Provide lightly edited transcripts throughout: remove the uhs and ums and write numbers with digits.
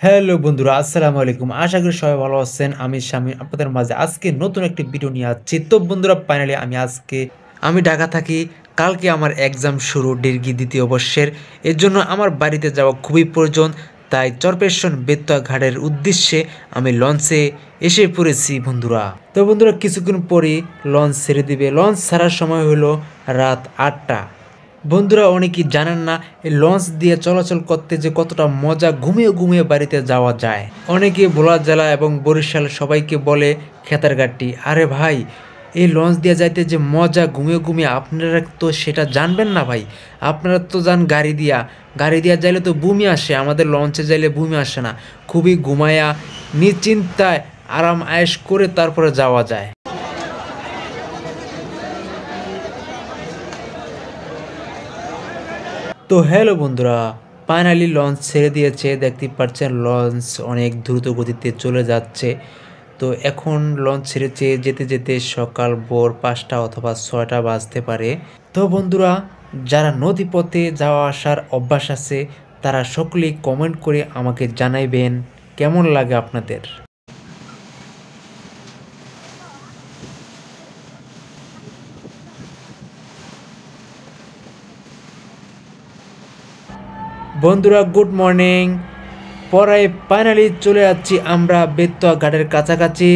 Hello বন্ধুরা, আসসালামু আলাইকুম। আশা করি সবাই ভালো আছেন। আমি শামীম আপনাদের মাঝে আজকে নতুন একটি ভিডিও নিয়ে আসছি। তো বন্ধুরা, ফাইনালি আমি ঢাকা থাকি। কালকে আমার এক্সাম শুরু, ডিগ্রি দ্বিতীয় বর্ষের। এর জন্য আমার বাড়িতে যাওয়া খুবই প্রয়োজন। তাই চরপেশন বেতুয়া ঘাটের উদ্দেশ্যে আমি লঞ্চে এসে পড়েছি বন্ধুরা। তো বন্ধুরা, কিছুক্ষণ পরেই লঞ্চ ছেড়ে দিবে। লঞ্চ ছাড়ার সময় হলো রাত 8টা। বন্ধুরা, অনেকেই জানেন না এই লঞ্চ দিয়ে চলাচল করতে যে কতটা মজা, ঘুমিয়ে ঘুমিয়ে বাড়িতে যাওয়া যায়। অনেকে ভোলা জেলা এবং বরিশাল সবাইকে বলে খেতার ঘাটটি। আরে ভাই, এই লঞ্চ দিয়ে যাইতে যে মজা, ঘুমিয়ে ঘুমিয়ে, আপনারা তো সেটা জানবেন না ভাই। আপনারা তো যান গাড়ি দিয়া যাইলে তো বমি আসে, আমাদের লঞ্চে যাইলে বমি আসে না। খুবই ঘুমায়া নিশ্চিন্তায় আরাম আয়েশ করে তারপরে যাওয়া যায়। তো হ্যালো বন্ধুরা, ফাইনালি লঞ্চ ছেড়ে দিয়েছে। দেখতে পাচ্ছেন লঞ্চ অনেক দ্রুত গতিতে চলে যাচ্ছে। তো এখন লঞ্চ ছেড়েছে, যেতে যেতে সকাল ভোর 5টা অথবা 6টা বাজতে পারে। তো বন্ধুরা, যারা নদীপথে যাওয়া আসার অভ্যাস আছে তারা সকলেই কমেন্ট করে আমাকে জানাইবেন কেমন লাগে আপনাদের। বন্ধুরা, গুড মর্নিং। পরে ফাইনালি চলে যাচ্ছি আমরা বেতুয়া ঘাটের কাছাকাছি।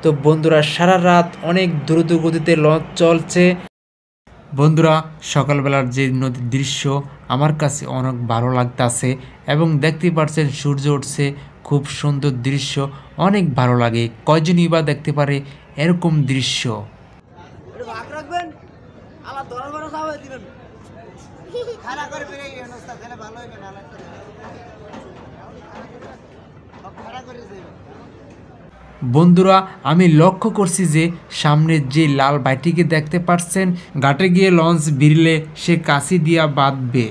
তো বন্ধুরা, সারা রাত অনেক দ্রুত গতিতে লঞ্চ চলছে। বন্ধুরা, সকালবেলার যে নদীর দৃশ্য আমার কাছে অনেক ভালো লাগতেছে এবং দেখতে পাচ্ছেন সূর্য উঠছে, খুব সুন্দর দৃশ্য, অনেক ভালো লাগে। কয়জনই বা দেখতে পারে এরকম দৃশ্য। বন্ধুরা, আমি লক্ষ্য করছি যে সামনের যে লাল ভাইটিকে দেখতে পাচ্ছেন, ঘাটে গিয়ে লঞ্চ ভিড়লে সে কাছি দিয়া বাঁধবে।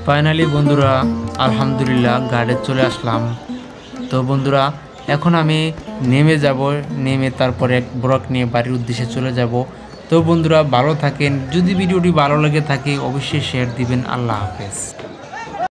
ফাইনালি বন্ধুরা, আলহামদুলিল্লাহ ঘাটে চলে আসলাম। তো বন্ধুরা, এখন আমি নেমে তারপরে এক ব্লক নিয়ে বাড়ির উদ্দেশ্যে চলে যাব। তো বন্ধুরা, ভালো থাকেন। যদি ভিডিওটি ভালো লেগে থাকে অবশ্যই শেয়ার দিবেন। আল্লাহ হাফেজ।